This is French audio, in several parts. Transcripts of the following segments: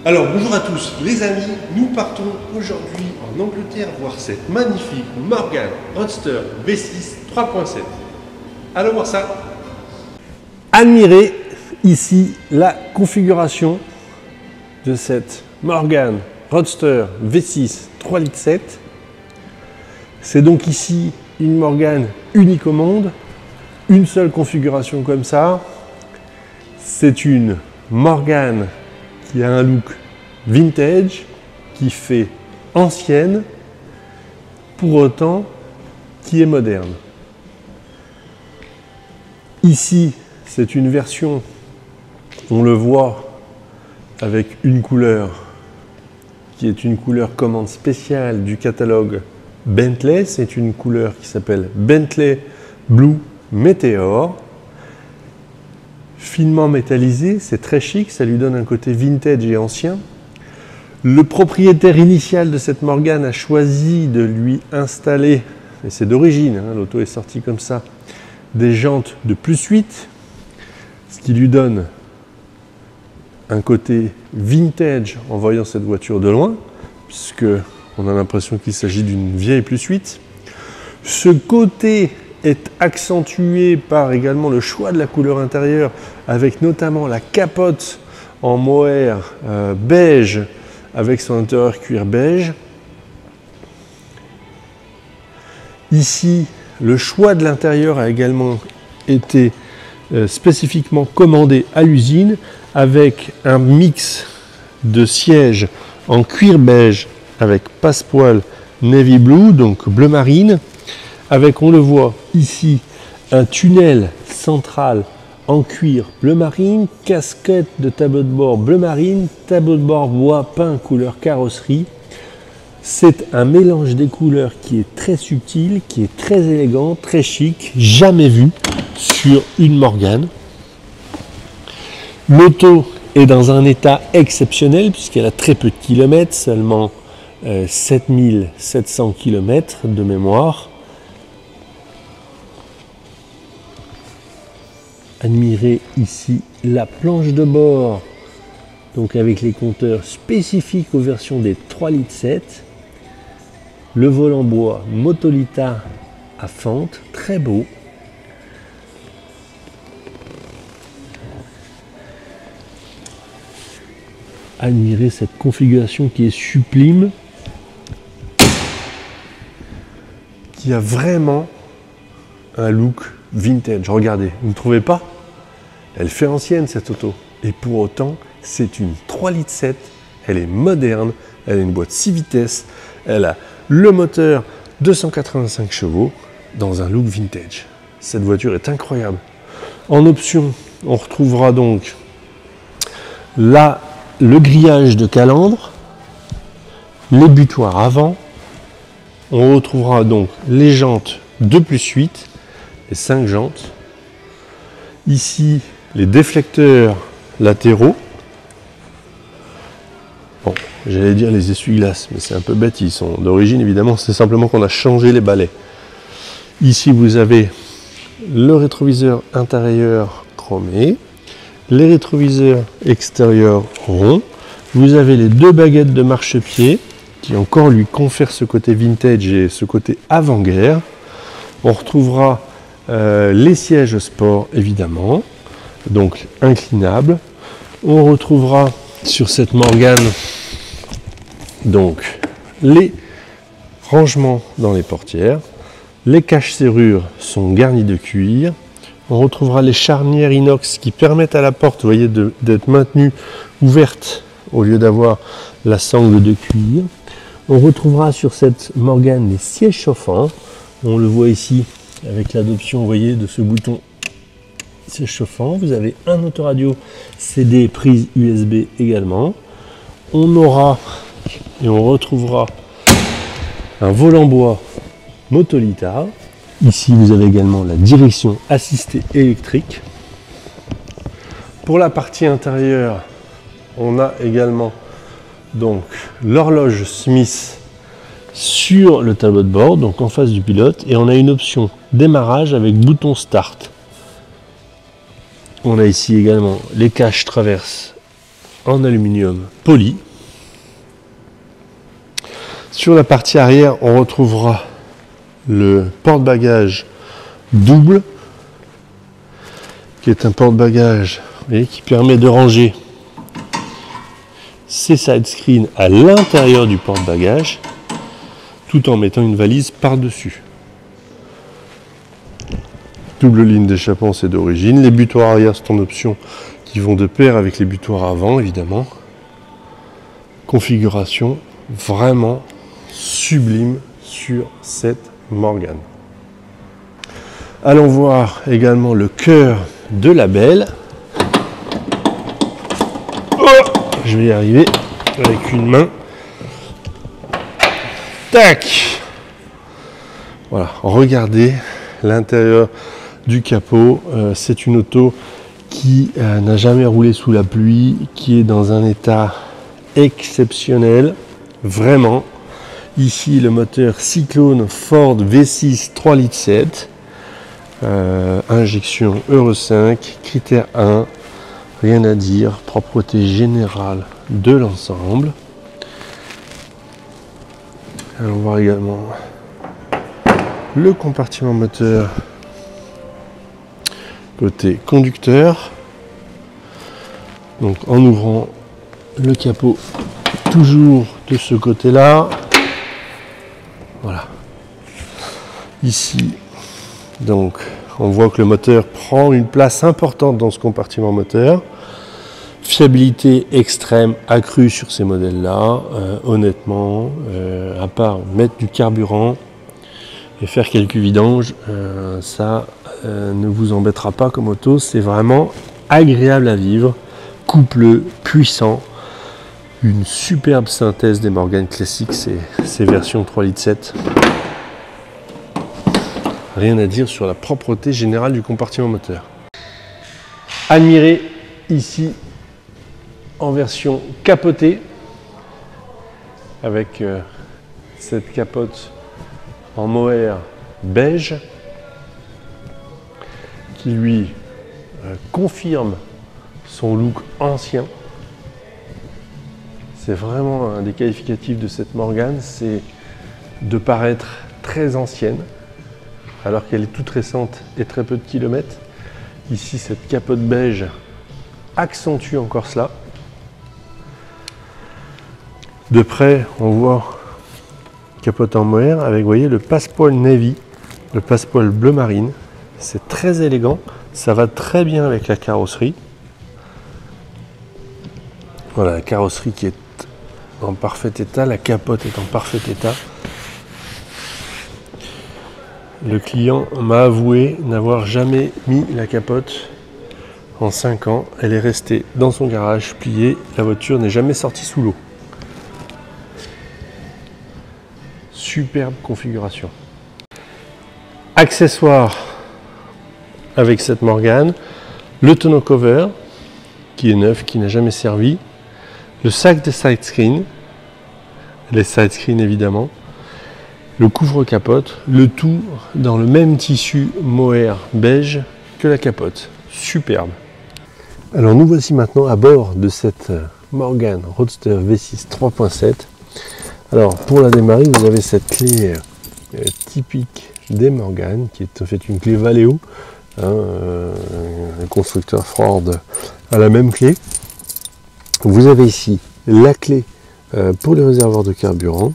Alors bonjour à tous les amis, nous partons aujourd'hui en Angleterre voir cette magnifique Morgan Roadster V6 3.7. Allons voir ça. Admirez ici la configuration de cette Morgan Roadster V6 3,7 litres. C'est donc ici une Morgan unique au monde, une seule configuration comme ça. C'est une Morgan qui a un look vintage, qui fait ancienne, pour autant qui est moderne. Ici, c'est une version, on le voit, avec une couleur qui est une couleur commande spéciale du catalogue Bentley. C'est une couleur qui s'appelle Bentley Blue Meteor. Finement métallisé, c'est très chic, ça lui donne un côté vintage et ancien. Le propriétaire initial de cette Morgan a choisi de lui installer, et c'est d'origine, hein, l'auto est sortie comme ça, des jantes de +8, ce qui lui donne un côté vintage en voyant cette voiture de loin, puisque on a l'impression qu'il s'agit d'une vieille +8. Ce côté est accentué par également le choix de la couleur intérieure, avec notamment la capote en mohair beige avec son intérieur cuir beige. Ici, le choix de l'intérieur a également été spécifiquement commandé à l'usine, avec un mix de sièges en cuir beige avec passepoil navy blue, donc bleu marine, avec, on le voit ici, un tunnel central en cuir bleu marine, casquette de tableau de bord bleu marine, tableau de bord bois peint couleur carrosserie. C'est un mélange des couleurs qui est très subtil, qui est très élégant, très chic, jamais vu sur une Morgan. L'auto est dans un état exceptionnel puisqu'elle a très peu de kilomètres, seulement 7700 km de mémoire. Admirez ici la planche de bord, donc avec les compteurs spécifiques aux versions des 3,7 litres. Le volant bois Motolita à fente, très beau. Admirez cette configuration qui est sublime, qui a vraiment un look vintage. Regardez, vous ne trouvez pas? Elle fait ancienne cette auto. Et pour autant, c'est une 3,7 litres. Elle est moderne. Elle a une boîte 6 vitesses. Elle a le moteur 285 chevaux dans un look vintage. Cette voiture est incroyable. En option, on retrouvera donc là le grillage de calandre, les butoirs avant. On retrouvera donc les jantes 2+8. Les 5 jantes. Ici, les déflecteurs latéraux. Bon, j'allais dire les essuie-glaces, mais c'est un peu bête, ils sont d'origine évidemment, c'est simplement qu'on a changé les balais. Ici, vous avez le rétroviseur intérieur chromé, les rétroviseurs extérieurs ronds. Vous avez les 2 baguettes de marchepied qui encore lui confèrent ce côté vintage et ce côté avant-guerre. On retrouvera les sièges sport évidemment, donc inclinables. On retrouvera sur cette Morgan donc les rangements dans les portières. Les caches-serrures sont garnies de cuir. On retrouvera les charnières inox qui permettent à la porte, vous voyez, d'être maintenue ouverte au lieu d'avoir la sangle de cuir. On retrouvera sur cette Morgan les sièges chauffants. On le voit ici avec l'adoption, vous voyez, de ce bouton siège chauffant. Vous avez un autoradio CD, prise USB également. On aura et on retrouvera un volant bois Motolita. Ici, vous avez également la direction assistée électrique. Pour la partie intérieure, on a également donc l'horloge Smith sur le tableau de bord, donc en face du pilote, et on a une option démarrage avec bouton start. On a ici également les caches traverses en aluminium poli. Sur la partie arrière, on retrouvera le porte-bagages double, qui est un porte-bagages qui permet de ranger ces side screens à l'intérieur du porte-bagages, tout en mettant une valise par-dessus. Double ligne d'échappement, c'est d'origine. Les butoirs arrière sont en option qui vont de pair avec les butoirs avant, évidemment. Configuration vraiment sublime sur cette Morgan. Allons voir également le cœur de la belle. Oh, je vais y arriver avec une main. Tac! Voilà, regardez l'intérieur du capot. C'est une auto qui n'a jamais roulé sous la pluie, qui est dans un état exceptionnel, vraiment. Ici, le moteur Cyclone Ford V6 3,7 litres, injection Euro 5, critère 1, rien à dire, propreté générale de l'ensemble. Allons voir également le compartiment moteur côté conducteur. Donc en ouvrant le capot toujours de ce côté-là. Voilà. Ici, donc, on voit que le moteur prend une place importante dans ce compartiment moteur. Fiabilité extrême accrue sur ces modèles-là. Honnêtement, à part mettre du carburant et faire quelques vidanges, ça ne vous embêtera pas comme auto. C'est vraiment agréable à vivre. Coupleux, puissant. Une superbe synthèse des Morgan classiques, ces versions 3,7 litres. Rien à dire sur la propreté générale du compartiment moteur. Admirez ici en version capotée, avec cette capote en mohair beige, qui lui confirme son look ancien. C'est vraiment un des qualificatifs de cette Morgan, c'est de paraître très ancienne, alors qu'elle est toute récente et très peu de kilomètres. Ici, cette capote beige accentue encore cela. De près, on voit capote en mohair avec, vous voyez, le passepoil navy, le passepoil bleu marine. C'est très élégant, ça va très bien avec la carrosserie. Voilà, la carrosserie qui est en parfait état, la capote est en parfait état. Le client m'a avoué n'avoir jamais mis la capote en 5 ans. Elle est restée dans son garage pliée. La voiture n'est jamais sortie sous l'eau. Superbe configuration. Accessoires avec cette Morgan. Le tonneau cover qui est neuf, qui n'a jamais servi. Le sac de side screen. Les side screens évidemment. Le couvre-capote, le tout dans le même tissu mohair beige que la capote. Superbe. Alors nous voici maintenant à bord de cette Morgan Roadster V6 3.7. Alors pour la démarrer, vous avez cette clé typique des Morgan, qui est en fait une clé Valeo. Le constructeur Ford a la même clé. Vous avez ici la clé pour les réservoirs de carburant.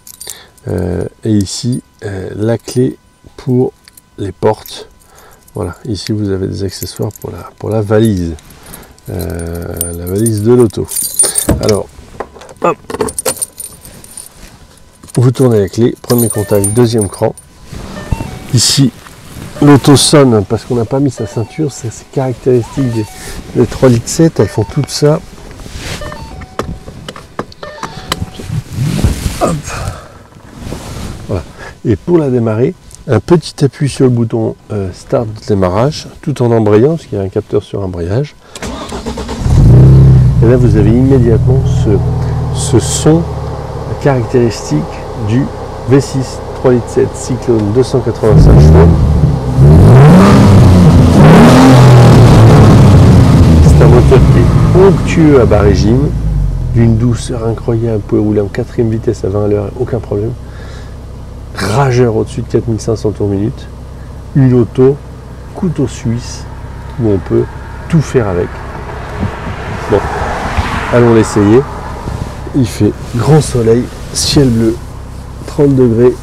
Et ici la clé pour les portes. Voilà, ici vous avez des accessoires pour la valise de l'auto. Alors hop, vous tournez la clé, premier contact, deuxième cran. Ici l'auto sonne parce qu'on n'a pas mis sa ceinture. C'est caractéristique des 3,7 litres, elles font tout ça. Hop. Voilà. Et pour la démarrer, un petit appui sur le bouton Start de démarrage, tout en embrayant, parce qu'il y a un capteur sur embrayage. Et là, vous avez immédiatement ce son caractéristique du V6 3,7 litres Cyclone 285 chevaux. C'est un moteur qui est onctueux à bas régime, d'une douceur incroyable, vous pouvez rouler en 4e vitesse à 20 à l'heure, aucun problème. Rageur au-dessus de 4500 tours minute. Une auto couteau suisse où on peut tout faire avec. Bon, allons l'essayer. Il fait grand soleil, ciel bleu, 30 degrés.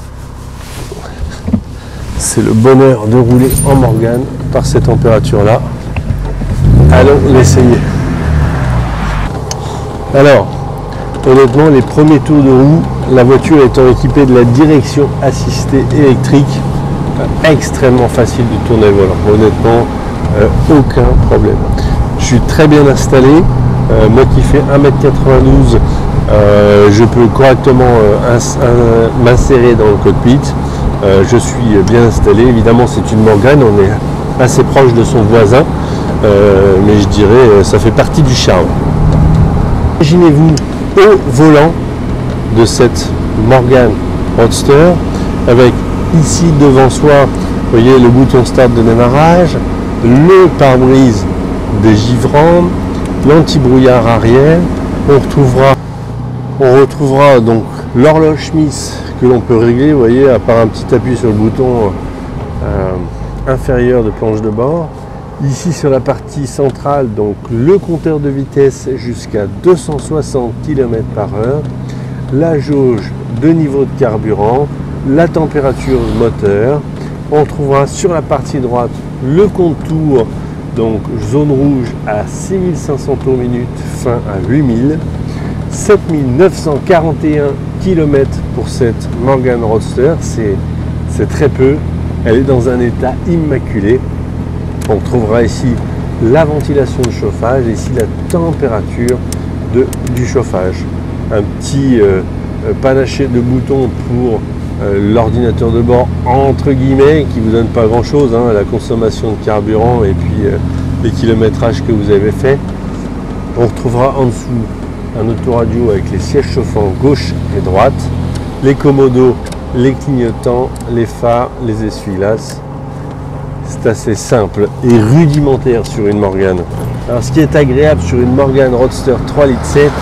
C'est le bonheur de rouler en Morgane par ces températures-là. Allons l'essayer. Alors, honnêtement, les premiers tours de roue, la voiture étant équipée de la direction assistée électrique, extrêmement facile de tourner le volant. Honnêtement, aucun problème. Je suis très bien installé. Moi qui fais 1m92, je peux correctement m'insérer dans le cockpit. Je suis bien installé. Évidemment, c'est une Morgane, on est assez proche de son voisin, mais je dirais ça fait partie du charme. Imaginez-vous au volant de cette Morgane Roadster avec ici devant soi, vous voyez le bouton start de démarrage, le pare-brise dégivrant, l'anti-brouillard arrière. On retrouvera donc l'horloge Smith que l'on peut régler, vous voyez, à part un petit appui sur le bouton inférieur de planche de bord. Ici sur la partie centrale, donc le compteur de vitesse jusqu'à 260 km/h, la jauge de niveau de carburant, la température moteur. On trouvera sur la partie droite le contour, donc zone rouge à 6500 tours minute, fin à 8000, 7941 km pour cette Morgane Roadster, c'est très peu, elle est dans un état immaculé. On trouvera ici la ventilation de chauffage et ici la température du chauffage. Un petit panaché de boutons pour l'ordinateur de bord, entre guillemets, qui ne vous donne pas grand chose, hein, la consommation de carburant et puis les kilométrages que vous avez fait. On retrouvera en dessous un autoradio avec les sièges chauffants gauche et droite, les commodos, les clignotants, les phares, les essuie-glaces. C'est assez simple et rudimentaire sur une Morgane. Alors ce qui est agréable sur une Morgane Roadster 3,7 litres,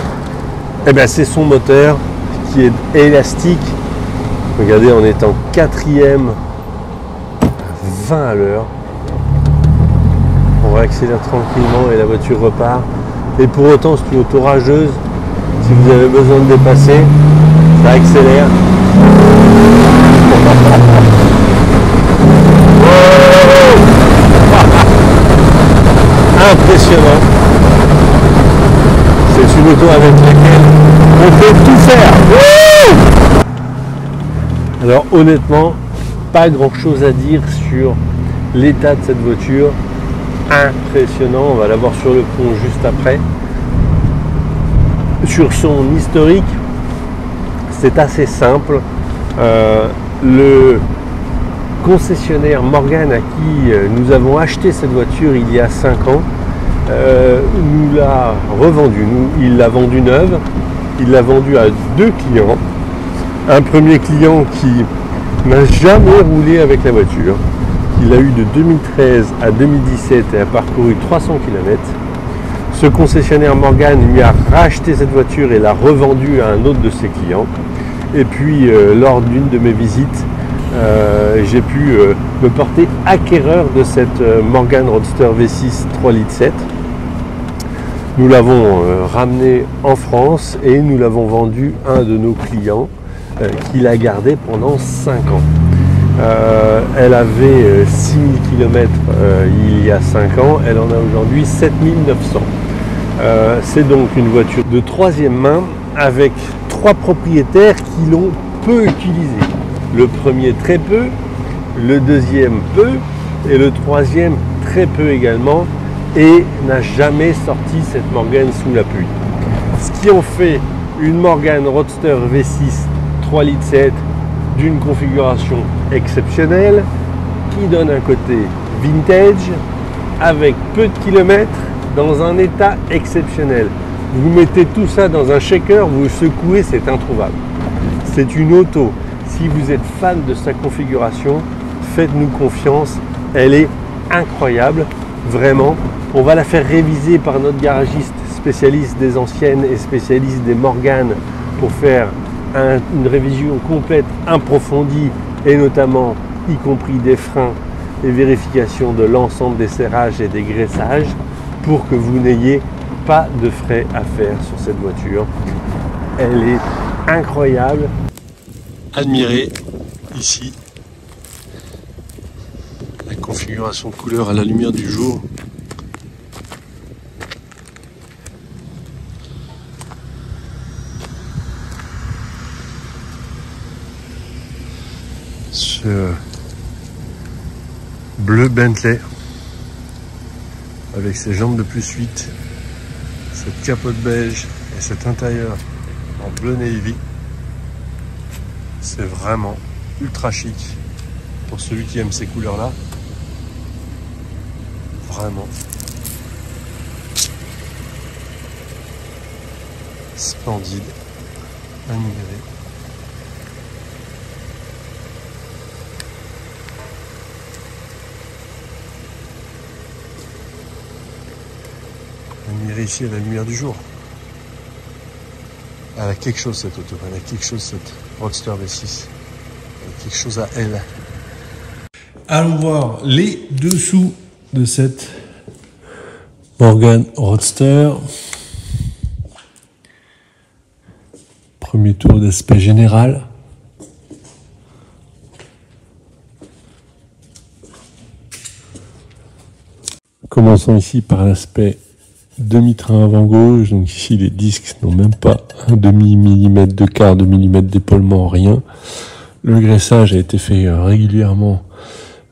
eh ben, c'est son moteur qui est élastique. Regardez, on est en 4e, 20 à l'heure. On réaccélère tranquillement et la voiture repart. Et pour autant, c'est une auto rageuse. Si vous avez besoin de dépasser, ça accélère. Impressionnant. C'est une auto avec laquelle on peut tout faire. Alors honnêtement, pas grand chose à dire sur l'état de cette voiture. Impressionnant, on va la voir sur le pont juste après. Sur son historique, c'est assez simple. Le concessionnaire Morgane à qui nous avons acheté cette voiture il y a 5 ans nous l'a revendue. Il l'a vendue neuve, il l'a vendue à 2 clients. Un premier client qui n'a jamais roulé avec la voiture. Il a eu de 2013 à 2017 et a parcouru 300 km. Ce concessionnaire Morgane lui a racheté cette voiture et l'a revendue à un autre de ses clients. Et puis lors d'une de mes visites, j'ai pu me porter acquéreur de cette Morgane Roadster V6 3,7 litres. Nous l'avons ramenée en France et nous l'avons vendue à un de nos clients qui l'a gardée pendant 5 ans. Elle avait 6000 km il y a 5 ans, elle en a aujourd'hui 7900. C'est donc une voiture de 3e main avec 3 propriétaires qui l'ont peu utilisée. Le premier très peu, le deuxième peu et le troisième très peu également, et n'a jamais sorti cette Morgane sous la pluie. Ce qui en fait une Morgane Roadster V6 3,7 litres d'une configuration exceptionnelle qui donne un côté vintage avec peu de kilomètres dans un état exceptionnel. Vous mettez tout ça dans un shaker, vous le secouez, c'est introuvable. C'est une auto. Si vous êtes fan de sa configuration, faites-nous confiance, elle est incroyable, vraiment. On va la faire réviser par notre garagiste spécialiste des anciennes et spécialiste des Morgan pour faire une révision complète, approfondie, et notamment y compris des freins et vérification de l'ensemble des serrages et des graissages pour que vous n'ayez pas de frais à faire sur cette voiture. Elle est incroyable. Admirez ici la configuration de couleur à la lumière du jour. Ce bleu Bentley avec ses jambes de +8, cette capote beige et cet intérieur en bleu navy, c'est vraiment ultra chic pour celui qui aime ces couleurs là. Vraiment splendide, admiré. Admirez ici à la lumière du jour. Elle a quelque chose cette auto, elle a quelque chose cette Roadster V6. Elle a quelque chose à elle. Allons voir les dessous de cette Morgan Roadster. Premier tour d'aspect général. Commençons ici par l'aspect demi-train avant gauche. Donc ici les disques n'ont même pas un demi-millimètre de quart de millimètre d'épaulement, rien. Le graissage a été fait régulièrement,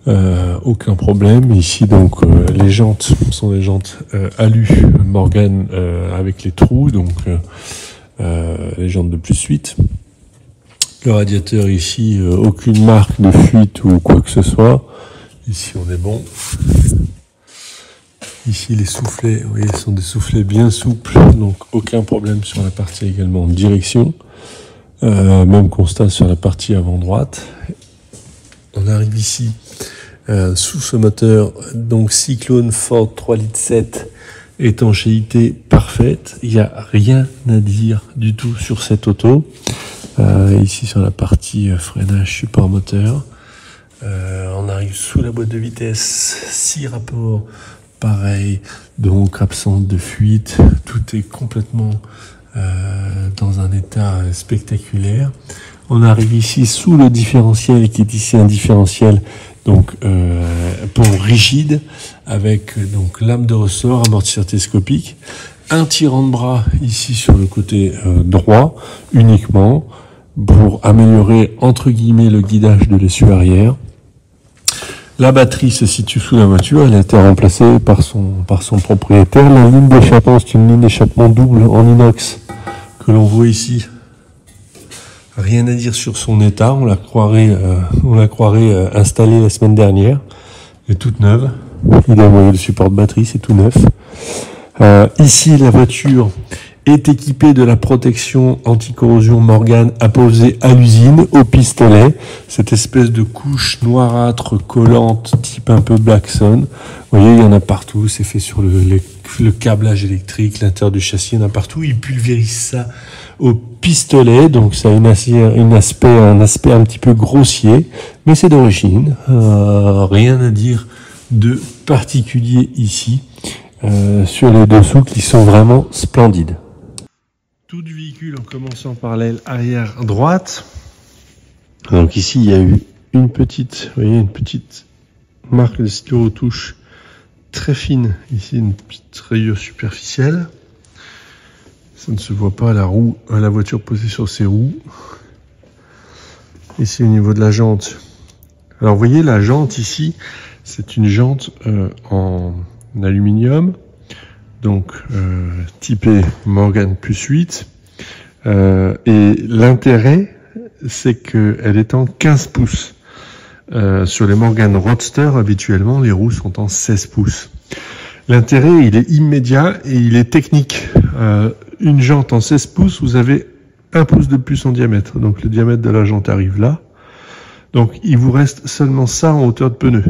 aucun problème. Ici donc les jantes sont des jantes alu Morgan avec les trous, donc les jantes de +8. Le radiateur ici, aucune marque de fuite ou quoi que ce soit. Ici on est bon. Ici les soufflets, vous voyez, sont des soufflets bien souples, donc aucun problème sur la partie également de direction. Même constat sur la partie avant droite. On arrive ici sous ce moteur, donc Cyclone Ford 3,7 litres, étanchéité parfaite. Il n'y a rien à dire du tout sur cette auto. Ici sur la partie freinage support moteur. On arrive sous la boîte de vitesse, 6 rapports. Pareil, donc absence de fuite, tout est complètement dans un état spectaculaire. On arrive ici sous le différentiel, qui est ici un différentiel donc pont rigide avec donc lame de ressort, amortisseur télescopique, un tirant de bras ici sur le côté droit uniquement pour améliorer entre guillemets le guidage de l'essieu arrière. La batterie se situe sous la voiture, elle a été remplacée par son propriétaire. La ligne d'échappement, c'est une ligne d'échappement double en inox que l'on voit ici. Rien à dire sur son état, on la croirait installée la semaine dernière. Elle est toute neuve. Évidemment, le support de batterie, c'est tout neuf. Ici, la voiture est équipé de la protection anti-corrosion Morgan apposée à l'usine, au pistolet. Cette espèce de couche noirâtre collante, type un peu Blackson. Vous voyez, il y en a partout. C'est fait sur le câblage électrique, l'intérieur du châssis, il y en a partout. Il pulvérise ça au pistolet. Donc, ça a un aspect un petit peu grossier. Mais c'est d'origine. Rien à dire de particulier ici. Sur les dessous qui sont vraiment splendides. Tout du véhicule en commençant par l'aile arrière droite. Donc ici il y a eu une petite marque de stylo-touche très fine. Ici une petite rayure superficielle. Ça ne se voit pas à la voiture posée sur ses roues. Ici au niveau de la jante. Alors vous voyez la jante ici, c'est une jante en aluminium. Donc typé Morgan +8 et l'intérêt c'est qu'elle est en 15 pouces. Sur les Morgan Roadster habituellement les roues sont en 16 pouces. L'intérêt il est immédiat et il est technique. Une jante en 16 pouces, vous avez 1 pouce de plus en diamètre, donc le diamètre de la jante arrive là, donc il vous reste seulement ça en hauteur de pneu.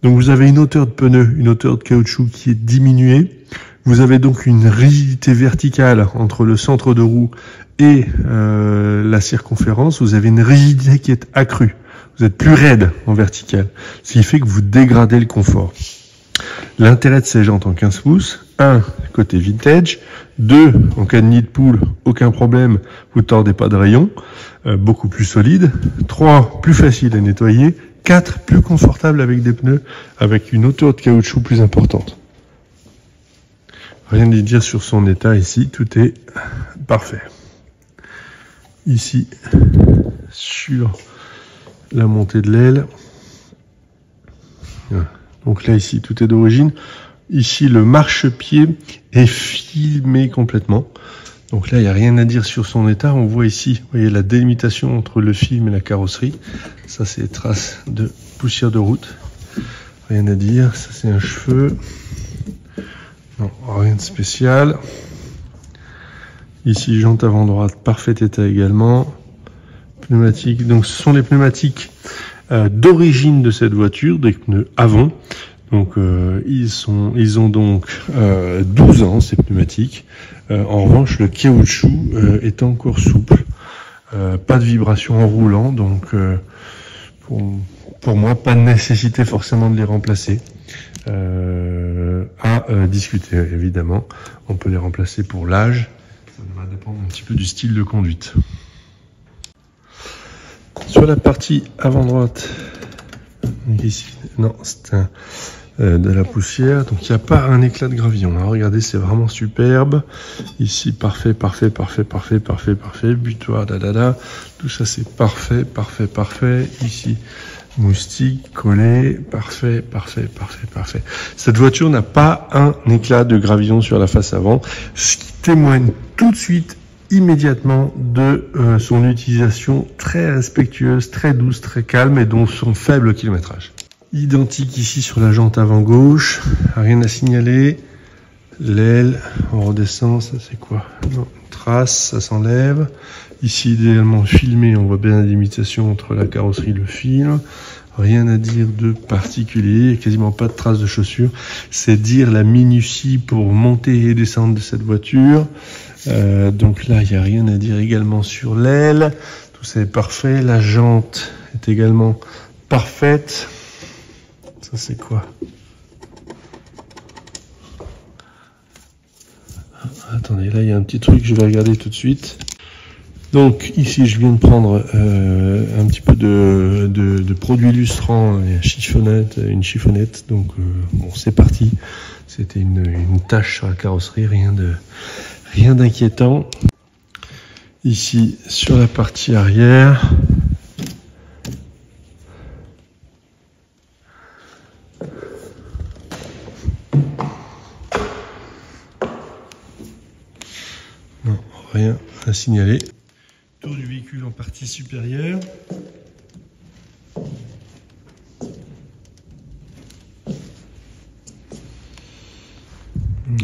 Donc vous avez une hauteur de pneu, une hauteur de caoutchouc qui est diminuée. Vous avez donc une rigidité verticale entre le centre de roue et la circonférence. Vous avez une rigidité qui est accrue. Vous êtes plus raide en vertical, ce qui fait que vous dégradez le confort. L'intérêt de ces jantes en 15 pouces, 1, côté vintage, 2, en cas de nid de poule, aucun problème, vous tordez pas de rayon, beaucoup plus solide, 3, plus facile à nettoyer, 4, plus confortable avec des pneus, avec une hauteur de caoutchouc plus importante. Rien à dire sur son état ici, tout est parfait. Ici, sur la montée de l'aile, donc là ici tout est d'origine. Ici le marchepied est filmé complètement. Donc là il n'y a rien à dire sur son état. On voit ici, vous voyez la délimitation entre le film et la carrosserie. Ça c'est des traces de poussière de route. Rien à dire. Ça c'est un cheveu. Non, rien de spécial. Ici jante avant droite, parfait état également. Pneumatiques. Donc ce sont les pneumatiques d'origine de cette voiture, des pneus avant. Donc ils ont donc 12 ans ces pneumatiques. En revanche, le caoutchouc est encore souple, pas de vibration en roulant, donc pour moi pas de nécessité forcément de les remplacer. À discuter évidemment. On peut les remplacer pour l'âge. Ça va dépendre un petit peu du style de conduite. Sur la partie avant droite, ici, non, c'est de la poussière, donc il n'y a pas un éclat de gravillon. Alors, regardez, c'est vraiment superbe. Ici, parfait, parfait, parfait, parfait, parfait, parfait. Butoir, tout ça c'est parfait, parfait, parfait. Ici, moustique, collé, parfait, parfait, parfait, parfait. Cette voiture n'a pas un éclat de gravillon sur la face avant, ce qui témoigne tout de suite immédiatement de son utilisation très respectueuse, très douce, très calme et dont son faible kilométrage. Identique ici sur la jante avant gauche, rien à signaler. L'aile, on redescend, ça c'est quoi? Non, une trace, ça s'enlève. Ici idéalement filmé, on voit bien la délimitation entre la carrosserie et le film. Rien à dire de particulier, quasiment pas de traces de chaussures. C'est dire la minutie pour monter et descendre de cette voiture. Donc là, il n'y a rien à dire également sur l'aile. Tout ça est parfait. La jante est également parfaite. Ça, c'est quoi? Attendez, là, il y a un petit truc, je vais regarder tout de suite. Donc ici je viens de prendre un petit peu de produit lustrant et une chiffonnette, donc bon c'est parti. C'était une tache sur la carrosserie, rien d'inquiétant. Ici sur la partie arrière, non, rien à signaler. Tour du véhicule en partie supérieure.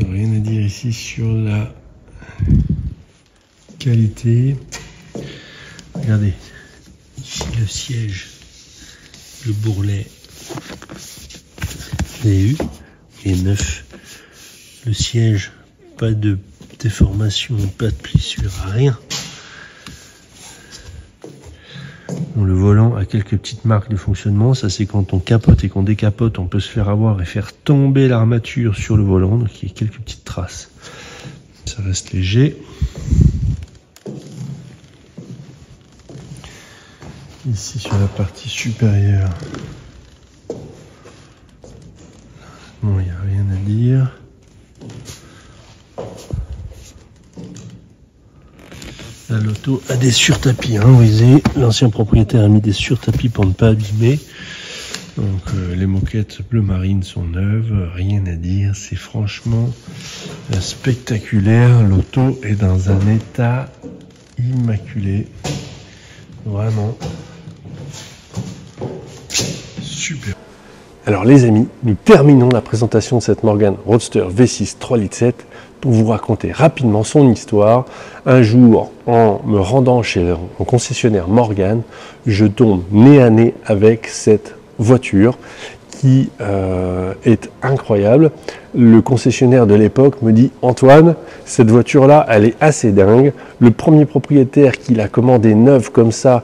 Rien à dire ici sur la qualité. Regardez, ici le siège, le bourrelet, les est neuf. Le siège, pas de déformation, pas de plissure, rien. Le volant a quelques petites marques de fonctionnement, ça c'est quand on capote et qu'on décapote, on peut se faire avoir et faire tomber l'armature sur le volant, donc il y a quelques petites traces. Ça reste léger. Ici sur la partie supérieure, bon, il n'y a rien à dire. La Loto a des surtapis, hein, vous voyez, l'ancien propriétaire a mis des surtapis pour ne pas abîmer. Donc les moquettes bleu marine sont neuves, rien à dire, c'est franchement spectaculaire. L'auto est dans un état immaculé, vraiment super. Alors les amis, nous terminons la présentation de cette Morgan Roadster V6 3,7 litres pour vous raconter rapidement son histoire. Un jour, en me rendant chez le concessionnaire Morgan, je tombe nez à nez avec cette voiture qui est incroyable. Le concessionnaire de l'époque me dit: Antoine, cette voiture-là, elle est assez dingue. Le premier propriétaire qui l'a commandée neuve comme ça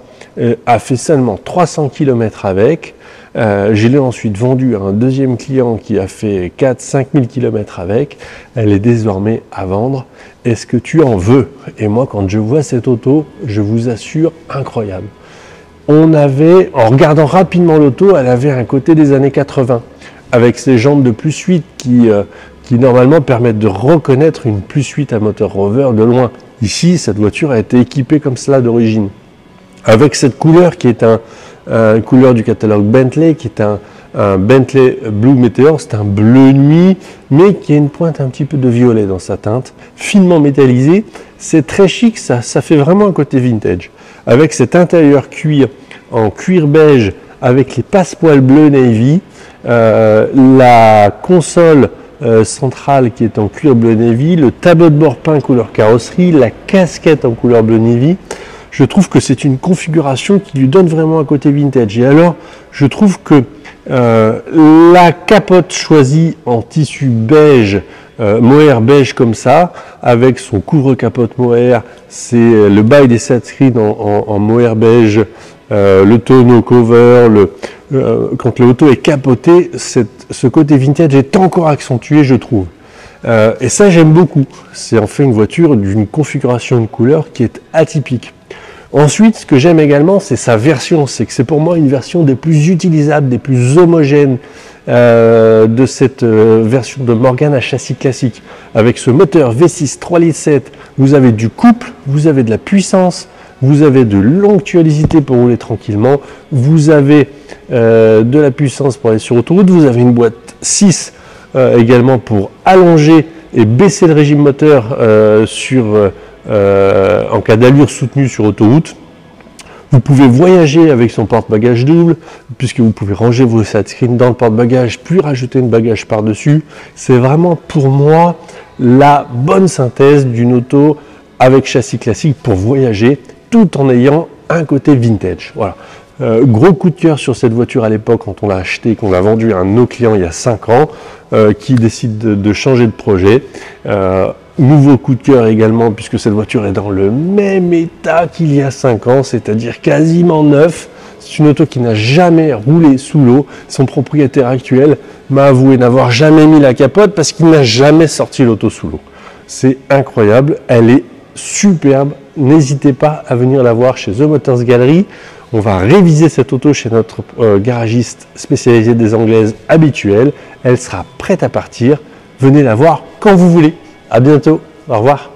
a fait seulement 300 km avec. Je l'ai ensuite vendue à un deuxième client qui a fait 4-5 000 km avec. Elle est désormais à vendre. Est-ce que tu en veux? Et moi, quand je vois cette auto, je vous assure, incroyable. On avait, en regardant rapidement l'auto, elle avait un côté des années 80, avec ses jantes de plus 8 qui normalement permettent de reconnaître une plus 8 à moteur Rover de loin. Ici, cette voiture a été équipée comme cela d'origine, avec cette couleur qui est une couleur du catalogue Bentley, qui est un Bentley Blue Meteor, c'est un bleu nuit, mais qui a une pointe un petit peu de violet dans sa teinte, finement métallisé. C'est très chic, ça fait vraiment un côté vintage. Avec cet intérieur cuir en cuir beige, avec les passepoils bleu navy, la console centrale qui est en cuir bleu navy, le tableau de bord peint couleur carrosserie, la casquette en couleur bleu navy. Je trouve que c'est une configuration qui lui donne vraiment un côté vintage. Et alors, je trouve que la capote choisie en tissu beige, mohair beige comme ça, avec son couvre-capote mohair, c'est le bail des touchscreens en mohair beige, le tonneau cover, quand l'auto est capotée, ce côté vintage est encore accentué, je trouve. Et ça, j'aime beaucoup. C'est en fait une voiture d'une configuration de couleur qui est atypique. Ensuite, ce que j'aime également, c'est sa version. C'est que c'est pour moi une version des plus utilisables, des plus homogènes de cette version de Morgan à châssis classique. Avec ce moteur V6 3,7 litres, vous avez du couple, vous avez de la puissance, vous avez de l'onctuosité pour rouler tranquillement, vous avez de la puissance pour aller sur autoroute, vous avez une boîte 6 également pour allonger et baisser le régime moteur en cas d'allure soutenue sur autoroute. Vous pouvez voyager avec son porte-bagages double, puisque vous pouvez ranger vos touchscreens dans le porte-bagages, puis rajouter une bagage par-dessus. C'est vraiment pour moi la bonne synthèse d'une auto avec châssis classique pour voyager, tout en ayant un côté vintage. Voilà. Gros coup de cœur sur cette voiture à l'époque quand on l'a achetée, qu'on l'a vendue à un de nos clients il y a 5 ans, qui décide de changer de projet. Nouveau coup de cœur également, puisque cette voiture est dans le même état qu'il y a 5 ans, c'est-à-dire quasiment neuf. C'est une auto qui n'a jamais roulé sous l'eau. Son propriétaire actuel m'a avoué n'avoir jamais mis la capote parce qu'il n'a jamais sorti l'auto sous l'eau. C'est incroyable, elle est superbe. N'hésitez pas à venir la voir chez The Motors Gallery. On va réviser cette auto chez notre garagiste spécialisé des Anglaises habituel. Elle sera prête à partir. Venez la voir quand vous voulez. À bientôt. Au revoir.